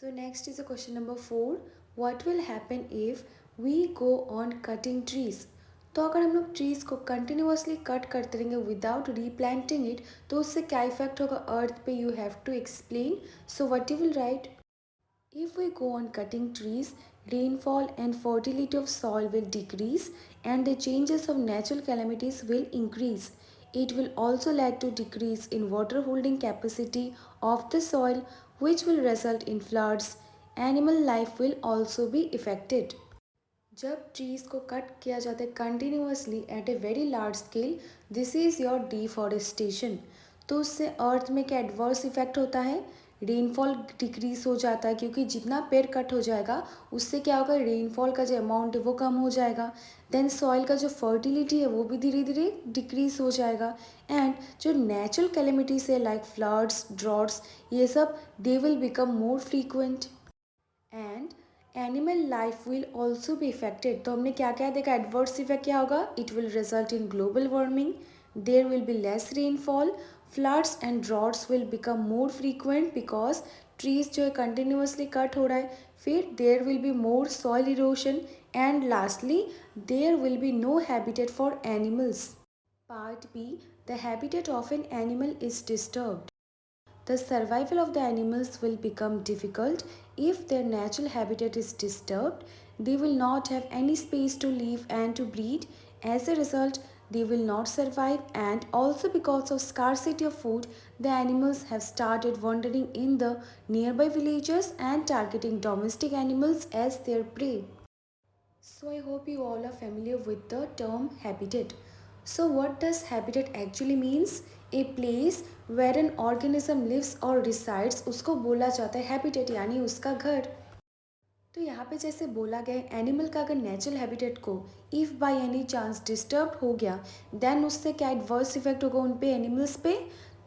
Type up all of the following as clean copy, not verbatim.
So next is a question number 4. What will happen if we go on cutting trees? तो अगर हम लोग trees को continuously cut करते रहेंगे विदाउट रीप्लांटिंग इट तो उससे क्या इफेक्ट होगा अर्थ पे you have to explain. So what you will write. If we go on cutting trees, rainfall and fertility of soil will decrease and the changes of natural calamities will increase. It will also lead to decrease in water holding capacity of the soil which will result in floods. Animal life will also be affected. जब trees को cut किया जाता है continuously at a very large scale this is your deforestation. तो उससे अर्थ में क्या adverse effect होता है. रेनफॉल डिक्रीज हो जाता है क्योंकि जितना पेड़ कट हो जाएगा उससे क्या होगा रेनफॉल का जो अमाउंट है वो कम हो जाएगा. देन सॉइल का जो फर्टिलिटी है वो भी धीरे धीरे डिक्रीज हो जाएगा. एंड जो नेचुरल कैलेमिटीज है लाइक फ्लड्स ड्रॉट्स ये सब they will become more frequent. And animal life will also भी इफेक्टेड. तो हमने क्या क्या देखा एडवर्स इफेक्ट क्या होगा. It will result in global warming. There will be less rainfall. Floods and droughts will become more frequent because trees जो है कंटिन्यूसली कट हो रहा है. फिर there will be more soil erosion. And lastly there will be no habitat for animals. Part B. The habitat of an animal is disturbed. The survival of the animals will become difficult if their natural habitat is disturbed. They will not have any space to live and to breed. As a result, they will not survive, and also because of scarcity of food, the animals have started wandering in the nearby villages and targeting domestic animals as their prey. So I hope you all are familiar with the term habitat. So what does habitat actually means? A place where an organism lives or resides उसको बोला जाता है habitat यानी उसका घर. तो यहाँ पे जैसे बोला गया एनिमल का अगर नेचुरल हैबिटेट को if by any chance disturb हो गया देन उससे क्या एडवर्स इफेक्ट होगा उन पे एनिमल्स पे.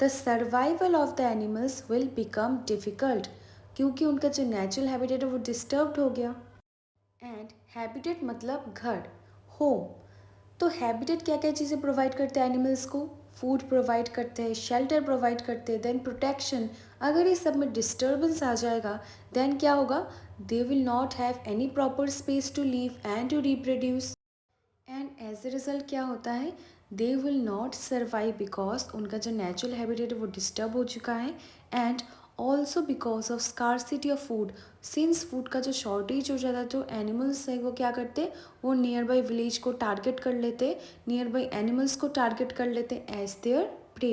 The survival of the animals will become difficult क्योंकि उनका जो नेचुरल हैबिटेट है वो डिस्टर्ब्ड हो गया. एंड हैबिटेट मतलब घर होम. तो हैबिटेट क्या क्या चीज़ें प्रोवाइड करते हैं एनिमल्स को. फूड प्रोवाइड करते हैं शेल्टर प्रोवाइड करते हैं देन प्रोटेक्शन. अगर ये सब में डिस्टर्बेंस आ जाएगा देन क्या होगा they will not have any proper space to live and to reproduce. And as a result क्या होता है they will not survive because उनका जो नेचुरल हैबिटेट है वो डिस्टर्ब हो चुका है. And also because of scarcity of food. Since food का जो शॉर्टेज हो जाता है तो एनिमल्स है वो क्या करते वो नियर बाई विलेज को टारगेट कर लेते नियर बाई एनिमल्स को टारगेट कर लेते as their prey.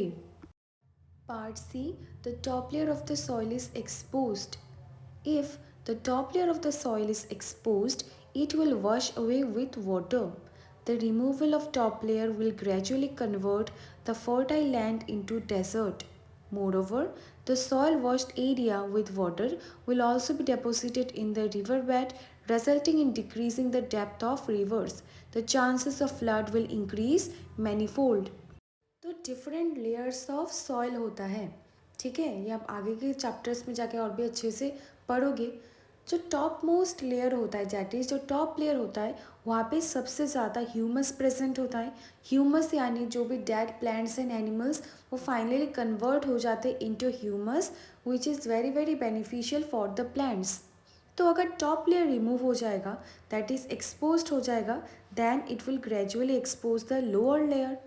Part C. The top layer of the soil is exposed. If the top layer of the soil is exposed, it will wash away with water. The removal of top layer will gradually convert the fertile land into desert. Moreover, the soil washed area with water will also be deposited in the riverbed, resulting in decreasing the depth of rivers. The chances of flood will increase manifold. तो different layers of soil होता है. ठीक है ये आप आगे के chapters में जाके और भी अच्छे से पढ़ोगे. जो टॉप मोस्ट लेयर होता है दैट इज़ जो टॉप लेयर होता है वहाँ पे सबसे ज़्यादा ह्यूमस प्रेजेंट होता है. ह्यूमस यानी जो भी डेड प्लांट्स एंड एनिमल्स वो फाइनली कन्वर्ट हो जाते हैं into humus which is very very beneficial for the plants. तो अगर टॉप लेयर रिमूव हो जाएगा दैट इज़ एक्सपोज हो जाएगा then it will gradually expose the lower layer.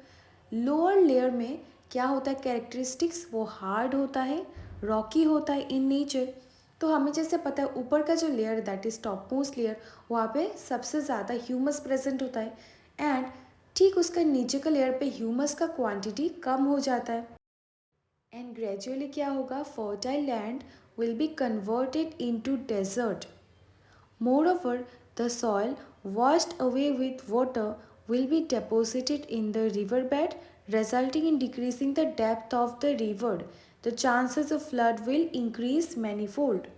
Lower layer में क्या होता है कैरेक्टरिस्टिक्स वो हार्ड होता है रॉकी होता है इन नेचर. तो हमें जैसे पता है ऊपर का जो layer that is top most layer वहाँ पे सबसे ज़्यादा ह्यूमस प्रेजेंट होता है. एंड ठीक उसका नीचे का लेयर पे ह्यूमस का क्वांटिटी कम हो जाता है. एंड ग्रेजुअली क्या होगा fertile land will be converted into desert. Moreover, the soil washed away with water will be deposited in the riverbed, resulting in decreasing the depth of the river. The chances of flood will increase manifold.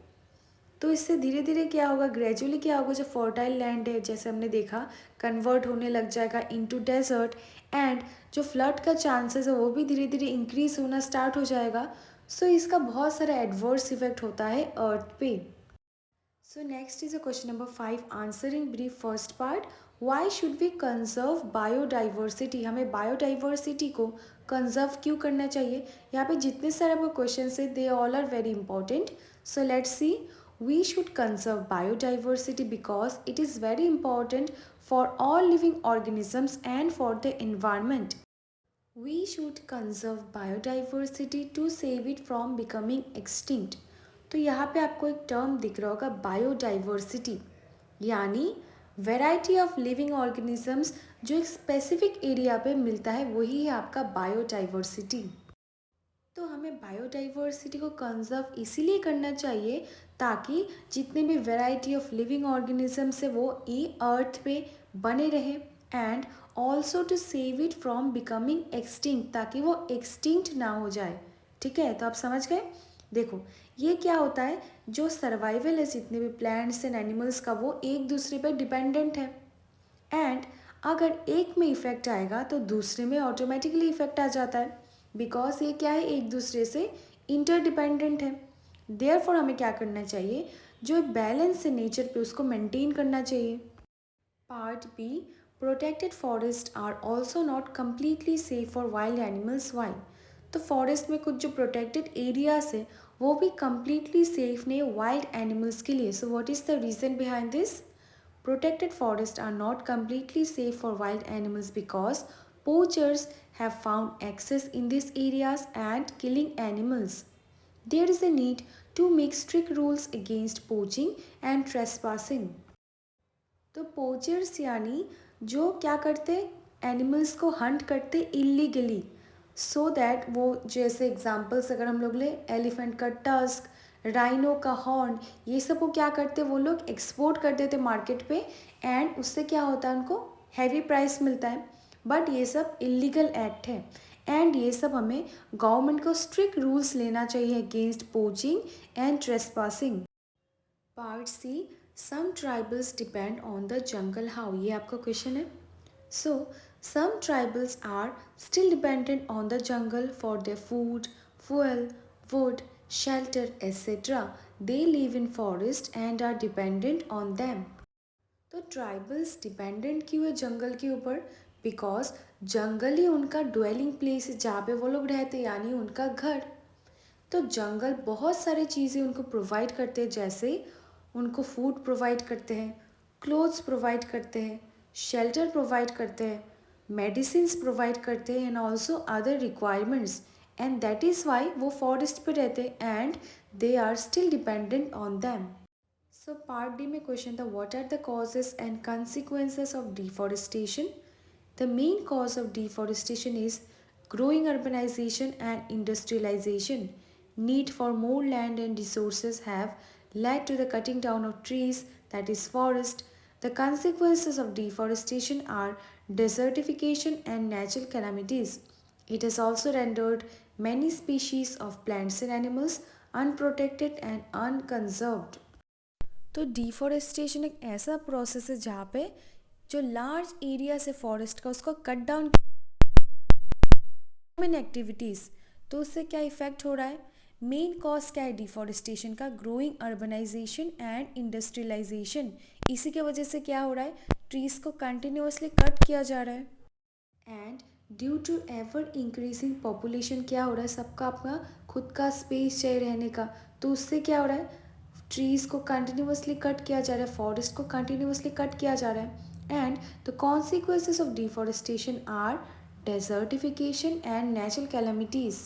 तो इससे धीरे धीरे क्या होगा gradually क्या होगा जो fertile land है जैसे हमने देखा कन्वर्ट होने लग जाएगा इनटू डेजर्ट. एंड जो फ्लड का चांसेस है वो भी धीरे धीरे इंक्रीज होना स्टार्ट हो जाएगा. सो इसका बहुत सारा एडवर्स इफेक्ट होता है अर्थ पे. So next is a question number 5. Answer in brief first part. Why should we conserve biodiversity? हमें biodiversity को conserve क्यों करना चाहिए. यहाँ पे जितने सारे आपको questions है they all are very important. So let's see. we should conserve biodiversity because it is very important for all living organisms and for the environment. We should conserve biodiversity to save it from becoming extinct. तो यहाँ पे आपको एक term दिख रहा होगा biodiversity, यानी variety of living organisms जो एक स्पेसिफिक एरिया पे मिलता है वही है आपका बायोडाइवर्सिटी। तो हमें बायोडाइवर्सिटी को कंजर्व इसीलिए करना चाहिए ताकि जितने भी वैरायटी ऑफ लिविंग ऑर्गेनिजम्स है वो ई अर्थ पे बने रहे, and also to save it from becoming extinct, ताकि वो एक्सटिंक्ट ना हो जाए। ठीक है, तो आप समझ गए। देखो ये क्या होता है, जो सर्वाइवल है जितने भी प्लांट्स एंड एनिमल्स का वो एक दूसरे पर डिपेंडेंट है, एंड अगर एक में इफ़ेक्ट आएगा तो दूसरे में ऑटोमेटिकली इफ़ेक्ट आ जाता है, बिकॉज ये क्या है, एक दूसरे से इंटरडिपेंडेंट है। देयरफॉर हमें क्या करना चाहिए, जो बैलेंस है नेचर पे उसको मेंटेन करना चाहिए। Part B, protected forest are also not completely safe for wild animals. Why? तो फॉरेस्ट में कुछ जो प्रोटेक्टेड एरियाज है वो भी कम्प्लीटली सेफ नहीं वाइल्ड एनिमल्स के लिए। So what is the reason behind this? Protected forests are not completely safe for wild animals because poachers have found access in these areas and killing animals. There is a need to make strict rules against poaching and trespassing. तो poachers यानी जो क्या करते, animals को Hunt करते illegally, so that वो, जैसे examples अगर हम लोग ले, एलिफेंट का टस्क, राइनो का हॉर्न, ये सब को क्या करते वो लोग एक्सपोर्ट कर देते मार्केट पे, एंड उससे क्या होता है उनको हैवी प्राइस मिलता है। बट ये सब इलीगल एक्ट है, एंड ये सब हमें गवर्नमेंट को स्ट्रिक्ट रूल्स लेना चाहिए against poaching and trespassing. Part C, some tribals depend on the jungle how, ये आपका क्वेश्चन है। So some tribals are still dependent on the jungle for their food, fuel, wood, shelter, etc. They live in forest and are dependent on them. तो tribals dependent क्यों है जंगल के ऊपर? Because जंगल ही उनका dwelling place है जहाँ पे वो लोग रहते, यानी उनका घर। तो जंगल बहुत सारी चीज़ें उनको प्रोवाइड करते हैं, जैसे उनको फूड प्रोवाइड करते हैं, क्लोथ्स प्रोवाइड करते हैं, शेल्टर प्रोवाइड करते हैं, मेडिसिन्स प्रोवाइड करते हैं, and also other requirements, and that is why वो फॉरेस्ट पे रहते हैं and they are still dependent on them. So part D में क्वेश्चन था, what are the causes and consequences of deforestation? The main cause of deforestation is growing urbanization and industrialization. Need for more land and resources have led to the cutting down of trees, that is forest. The consequences of deforestation are desertification and natural calamities. It has also rendered many species of plants and animals unprotected and unconserved. तो deforestation एक ऐसा process है जहाँ पे जो large area से forest का उसको कट डाउन ह्यूमन एक्टिविटीज़, तो उससे क्या इफ़ेक्ट हो रहा है? मेन कॉज क्या है डिफॉरेस्टेशन का? Growing urbanisation and industrialisation. इसी के वजह से क्या हो रहा है, ट्रीज़ को कंटिन्यूसली कट किया जा रहा है, and due to ever increasing population क्या हो रहा है, सबका अपना खुद का स्पेस चाहिए रहने का, तो उससे क्या हो रहा है, ट्रीज़ को कंटिन्यूसली कट किया जा रहा है, फॉरेस्ट को कंटिन्यूसली कट किया जा रहा है, and the consequences of deforestation are desertification and natural calamities.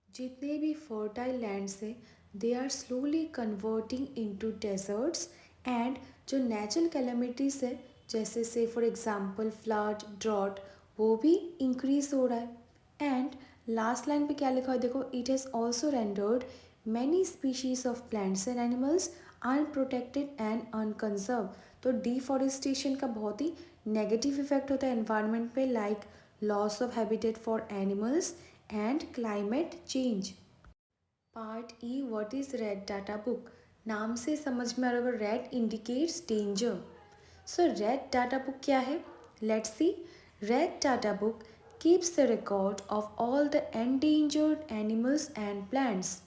जितने भी फर्टाइल लैंड्स है they are slowly converting into deserts, and जो नेचुरल कैलामिटीज़ है जैसे से फॉर एग्जांपल फ्लड, ड्रॉट, वो भी इंक्रीज हो रहा है। एंड लास्ट लाइन पे क्या लिखा है देखो, it has also rendered many species of plants and animals unprotected and unconserve. तो डिफॉरेस्टेशन का बहुत ही नेगेटिव इफेक्ट होता है एनवायरनमेंट पे, like loss of habitat for animals and climate change. Part E, what is red data book? नाम से समझ में आ रहा होगा, रेड इंडिकेट्स डेंजर। सो रेड डाटा बुक क्या है? Let's see. Red data book keeps the record of all the endangered animals and plants.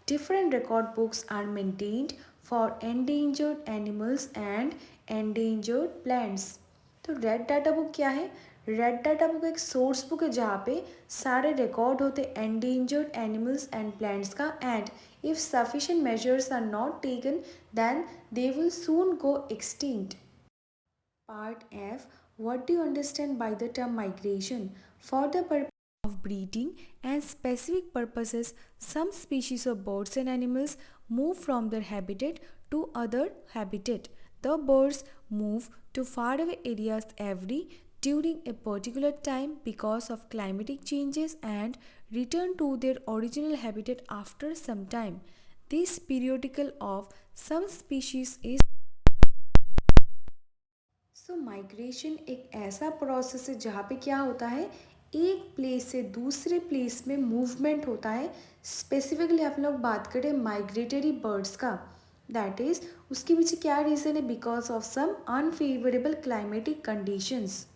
Different record books are maintained for endangered animals and endangered plants. तो red data book क्या है? Red data book एक source book है जहाँ पे सारे record होते endangered animals and plants का, and if sufficient measures are not taken then they will soon go extinct. Part F. What do you understand by the term migration? For the purpose of breeding and specific purposes, some species of birds and animals move from their habitat to other habitat. The birds move to faraway areas every during a particular time because of climatic changes and return to their original habitat after some time. This periodical of some species is migration एक ऐसा process है जहाँ पे क्या होता है, एक place से दूसरे प्लेस में मूवमेंट होता है. स्पेसिफिकली आप लोग बात करें माइग्रेटरी बर्ड्स का, दैट इज़ उसके पीछे क्या रीज़न है, because of some unfavourable climatic conditions.